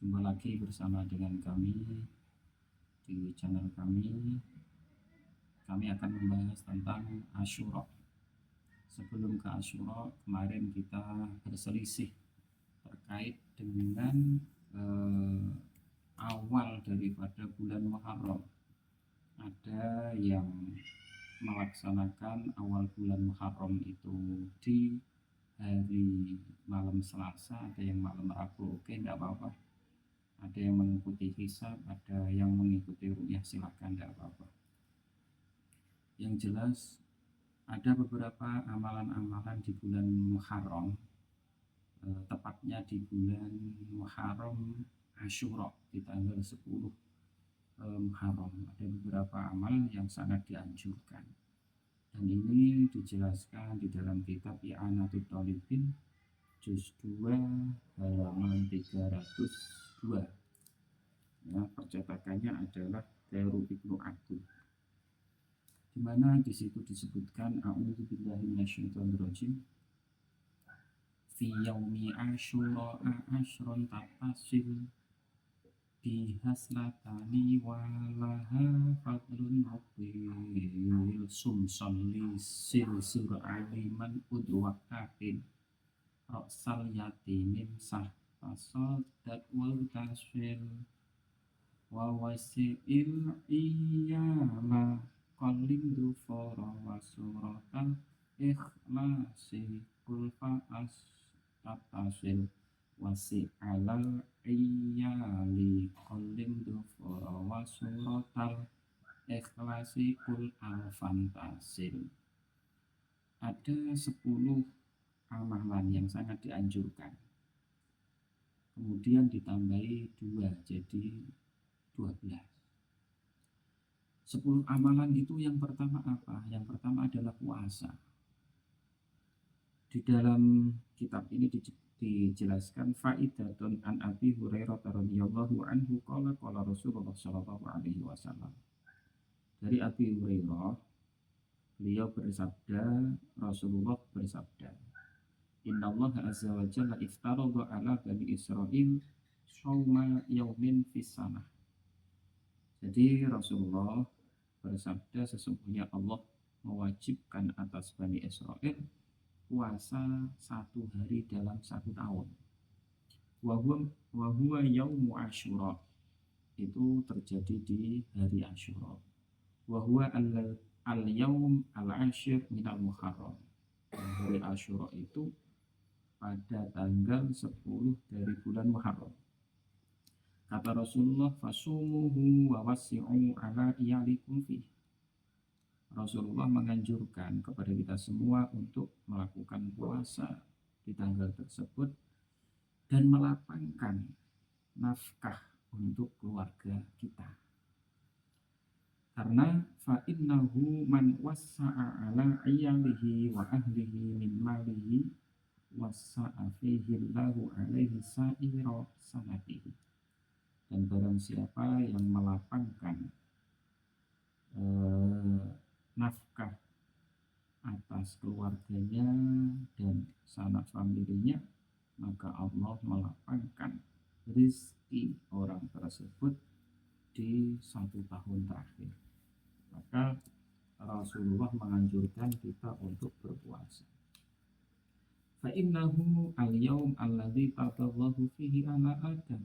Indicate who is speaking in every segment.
Speaker 1: Jumpa lagi bersama dengan kami di channel kami. Kami akan membahas tentang Asyura. Sebelum ke Asyura, kemarin kita berselisih terkait dengan awal daripada bulan Muharram. Ada yang melaksanakan awal bulan Muharram itu di hari malam Selasa, ada yang malam Rabu. Oke, enggak apa-apa. Ada yang mengikuti hisab, ada yang mengikuti ru'yah, silakan, tidak apa-apa. Yang jelas ada beberapa amalan-amalan di bulan Muharram, tepatnya di bulan Muharram Asyura di tanggal 10 Muharram. Ada beberapa amal yang sangat dianjurkan, dan ini dijelaskan di dalam kitab I'anatul Talibin juz 2 halaman 302. Ya, percetakannya adalah Khairul Ibnu Abdul, di mana di situ disebutkan a'udzubillahi minasyaitonirrajim fi yaumi asyura asyrun tafasil bihaslatani walaha fadlun muqbil sumsalli silsur aliman udwakatin roksal yatimin sah tasodat wal tasfil wa wasi'il iyala qalim dufara wa suratal ikhlasi kulfa tasil wasi'alal iyali qalim dufara wa suratal ikhlasi kul alfantasil. Ada 10 amalan yang sangat dianjurkan, kemudian ditambahi 2 jadi 12. 10 amalan itu yang pertama apa? Yang pertama adalah puasa. Di dalam kitab ini dijelaskan faidatun an Abi Hurairah radhiyallahu anhu qala Rasulullah sallallahu alaihi wasallam. Dari Abi Hurairah, beliau bersabda, Rasulullah bersabda, Innallaha azza wa jalla iftarada ala bani Israil shauma yaumin fis sanah. Jadi Rasulullah bersabda, sesungguhnya Allah mewajibkan atas Bani Israel puasa 1 hari dalam 1 tahun. Wahuwa yaumu Asyura, itu terjadi di hari Asyura. Wahuwa al-yaum al-ashir minal Muharram. Hari Asyura itu pada tanggal 10 dari bulan Muharram. Kata Rasulullah, fasumuhu wa wasi'u ala iyalikum fih. Rasulullah menganjurkan kepada kita semua untuk melakukan puasa di tanggal tersebut dan melapangkan nafkah untuk keluarga kita. Karena fa'innahu man wassa'a ala iyalihi wa ahlihi min malihi wassa'a fihi Allahu alaihi sa'ira sanatihi. Dan barang siapa yang melapangkan nafkah atas keluarganya dan sanak familinya, maka Allah melapangkan rezeki orang tersebut di 1 tahun terakhir. Maka Rasulullah menganjurkan kita untuk berpuasa. Fa innahu al-yaum alladzi tatallahu fihi ala Adam.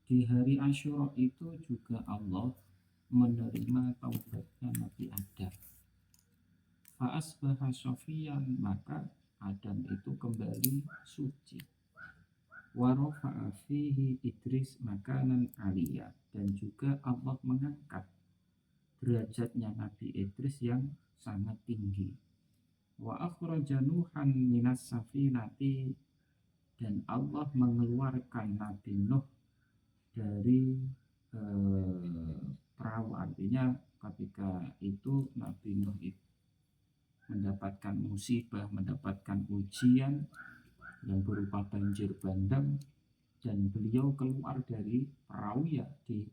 Speaker 1: Di hari Asyura itu juga Allah menerima taubatnya Nabi Adam. Fa'asbaha syafiyan, maka Adam itu kembali suci. Wa rafa'a fihi Idris makanan aliyah, dan juga Allah mengangkat derajatnya Nabi Idris yang sangat tinggi. Wa akhraja Nuhan minas safinati, dan Allah mengeluarkan Nabi Nuh dari perahu. Artinya ketika itu Nabi Nuh mendapatkan musibah, mendapatkan ujian yang berupa banjir bandang, dan beliau keluar dari perahu ya di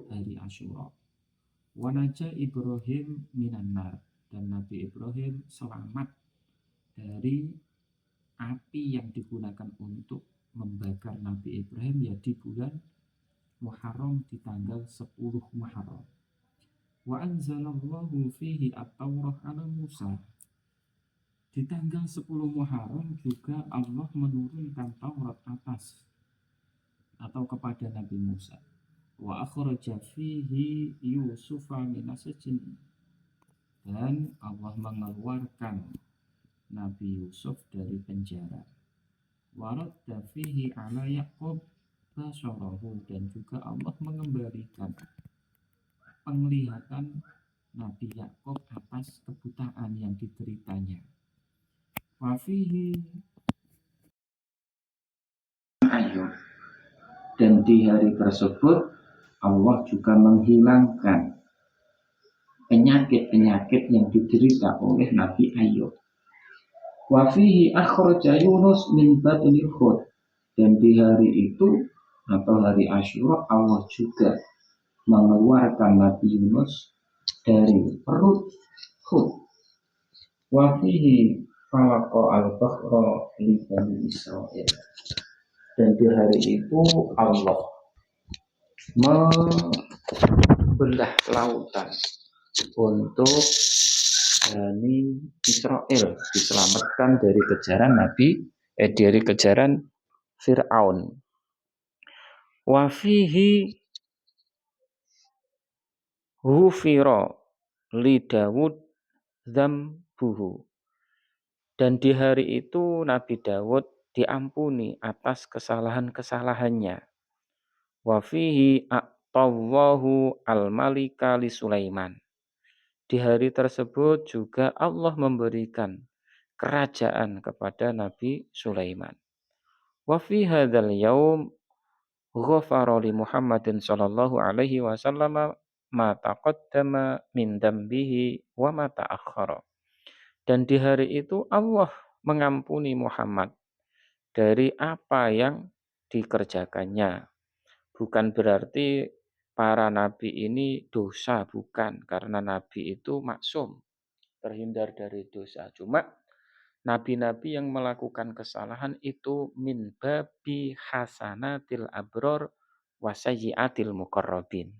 Speaker 1: hari Asyura. Wa naja Ibrahim minan nar, dan Nabi Ibrahim selamat dari api yang digunakan untuk membakar Nabi Ibrahim ya di bulan Muharram di tanggal 10 Muharram. Wa anzalallahu fihi at-Taurah ala Musa. Di tanggal 10 Muharram juga Allah menurunkan Taurat atas atau kepada Nabi Musa. Wa akhraja fihi Yusufa minas sijn. Dan Allah mengeluarkan Nabi Yusuf dari penjara. Wa radda fihi ala Yaqub basyarahu, dan juga Allah mengembalikan penglihatan Nabi Yakub atas kebutaan yang dideritanya. Wa fihi Ayub, dan di hari tersebut Allah juga menghilangkan penyakit-penyakit yang diderita oleh Nabi Ayub. Wa fihi akhraja Yunus min batni Hud, dan di hari itu atau hari Asyura Allah juga mengeluarkan Nabi Yunus dari perut Hud. Wa fihi falaqa al-bahra li Bani Israil, dan di hari itu Allah membelah lautan untuk Bani Israel diselamatkan dari kejaran Fir'aun. Wa fihi ghufira li Dawud dzambuhu, dan di hari itu Nabi Dawud diampuni atas kesalahan-kesalahannya. Wa fihi a'tallahu al-malika li Sulaiman, di hari tersebut juga Allah memberikan kerajaan kepada Nabi Sulaiman. Wa fi hadzal yaum ghafara li Muhammadin sallallahu alaihi wasallam ma taqaddama min dambihi wa ma ta'akhkhara. Dan di hari itu Allah mengampuni Muhammad dari apa yang dikerjakannya. Bukan berarti para nabi ini dosa, bukan, karena nabi itu maksum, terhindar dari dosa. Cuma nabi-nabi yang melakukan kesalahan itu min babi hasanatil abror wa sayyiatil muqarrabin.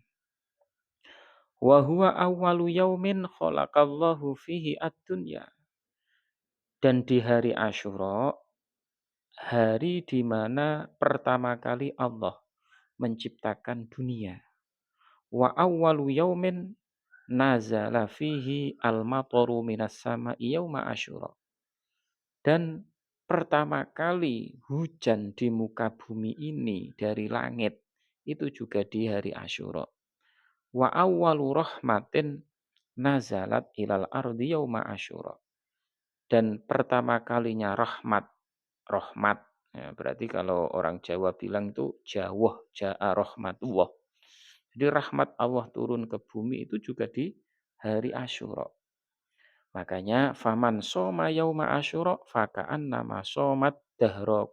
Speaker 1: Wa huwa awwalu yaumin khalaqallahu fihi ad-dunya. Dan di hari Asyura, hari di mana pertama kali Allah menciptakan dunia. Wa awwalu yaumin nazala fihi al-mataru minas sama'i yauma Asyura. Dan pertama kali hujan di muka bumi ini dari langit itu juga di hari Asyura. Wa awwalu rahmatin nazalat ilal ardi yauma Asyura. Dan pertama kalinya rahmat, ya, berarti kalau orang Jawa bilang itu jawah, ja'a rahmatullah. Jadi rahmat Allah turun ke bumi itu juga di hari Asyura. Makanya faman soma yauma Asyura faka'annama somat dahra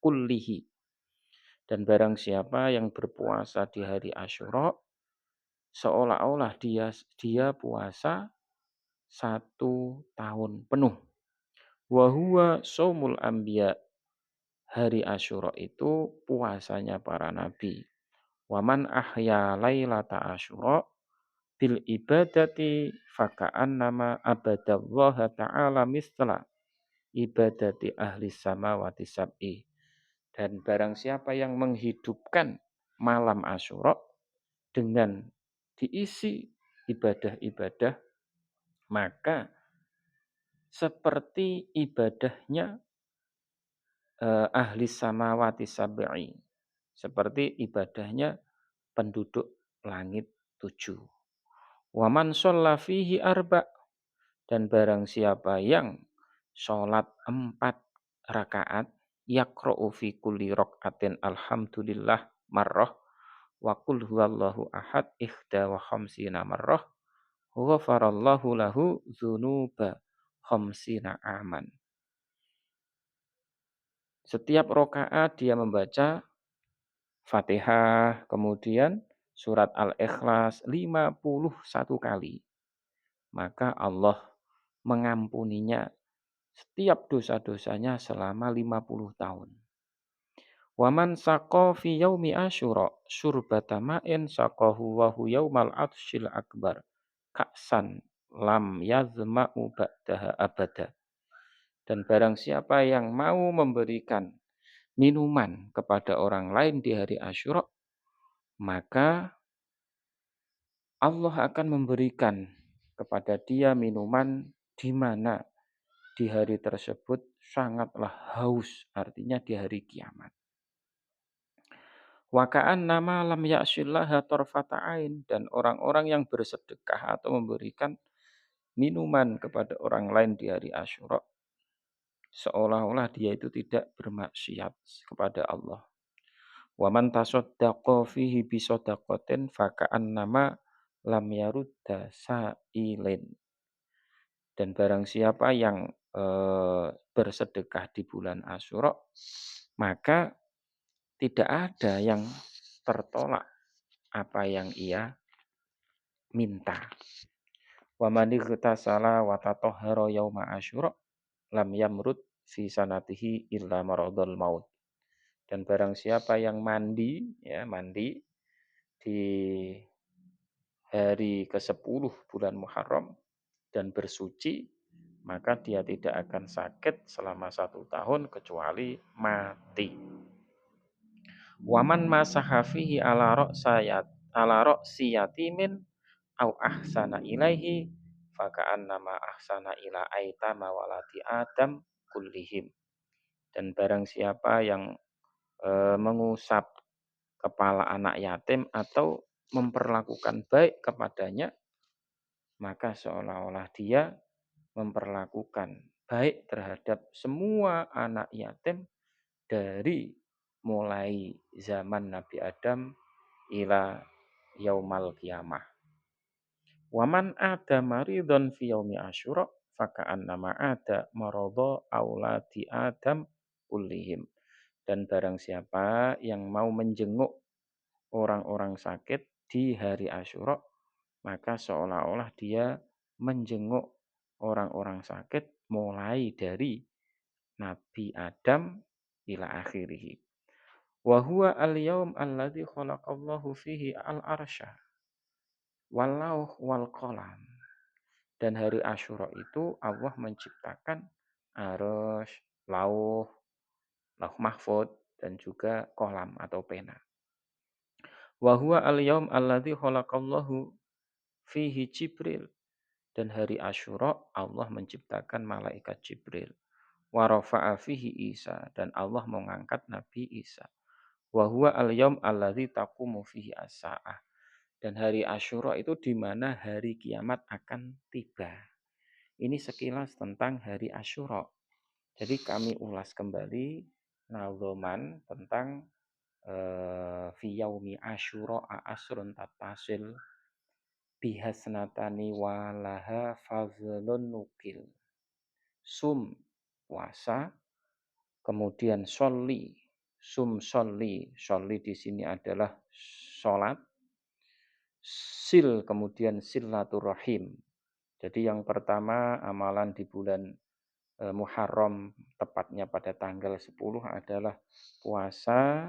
Speaker 1: kullihi. Dan barang siapa yang berpuasa di hari Asyura, seolah-olah dia puasa 1 tahun penuh. Wa huwa shaumul anbiya. Hari Asyura itu puasanya para nabi. Wa man ahya lailata Asyura bil ibadati faka'annama abadallaha ta'ala misla ibadati ahli samawati sab'i. Dan barang siapa yang menghidupkan malam Asyura dengan diisi ibadah-ibadah, maka seperti ibadahnya ahli samawati sab'i, seperti ibadahnya penduduk langit 7. Wa man shalla fihi arba', dan barang siapa yang sholat 4 rakaat, yaqra'u fi kulli rak'atin alhamdulillah marrah wa qul huwallahu ahad ihda wa khamsina marrah ghafarallahu lahu dzunuba khamsina aman. Setiap rakaat dia membaca Fatihah, kemudian surat Al-Ikhlas 51 kali. Maka Allah mengampuninya setiap dosa-dosanya selama 50 tahun. Waman saqo fi yaumi Asyura syurbata ma'in saqahu wa hu yaumal atsyil akbar. Ka'san lam yazma'u ba'daha abada. Dan barang siapa yang mau memberikan minuman kepada orang lain di hari Asyura, maka Allah akan memberikan kepada dia minuman di mana di hari tersebut sangatlah haus, artinya di hari kiamat. Wakaan nama lam ya'syillaha tarfata ain, dan orang-orang yang bersedekah atau memberikan minuman kepada orang lain di hari Asyura seolah-olah dia itu tidak bermaksiat kepada Allah. Wa man tasaddaqa fihi bi shadaqatin faka'an nama lam yarudda sa'ilin. Dan barang siapa yang bersedekah di bulan Asyura, maka tidak ada yang tertolak apa yang ia minta. Wa man ightasala wa tatahhara yauma Asyura lam yamrud fi sanatihi illa maradul maut. Dan barang siapa yang mandi di hari ke-10 bulan Muharram dan bersuci, maka dia tidak akan sakit selama 1 tahun kecuali mati. Waman masaha fihi ala ra'si yatimin au ahsana ilaihi faka'annama ahsana ila aitama waladi Adam kullihim. Dan barang siapa yang mengusap kepala anak yatim atau memperlakukan baik kepadanya, maka seolah-olah dia memperlakukan baik terhadap semua anak yatim dari mulai zaman Nabi Adam ila yaumal qiyamah. Waman ada maridon fi yaumi Asyura faka'annama ada maradha auladi Adam kullihim. Dan barang siapa yang mau menjenguk orang-orang sakit di hari Asyura, maka seolah-olah dia menjenguk orang-orang sakit mulai dari Nabi Adam ila akhirih. Wa huwa al-yaum alladzi khalaqallahu fihi al-arsya wal lauh wal qalam. Dan hari Asyura itu Allah menciptakan arsy, lauh mahfud, dan juga kolam atau pena. Wa huwa al-yaum alladzi khalaqallahu fihi Jibril. Dan hari Asyura Allah menciptakan malaikat Jibril. Wa rafa'a fihi Isa, dan Allah mengangkat Nabi Isa. Wa huwa al-yaum alladzi taqumu fihi as-saah. Dan hari Asyura itu di mana hari kiamat akan tiba. Ini sekilas tentang hari Asyura. Jadi kami ulas kembali nazoman tentang fi yaumi Asyura asrun tattasil bihasnatani walaha fazlun nukil. Sum puasa, kemudian sholli, sholli di sini adalah sholat, kemudian silaturahim. Jadi yang pertama amalan di bulan Muharram tepatnya pada tanggal 10 adalah puasa,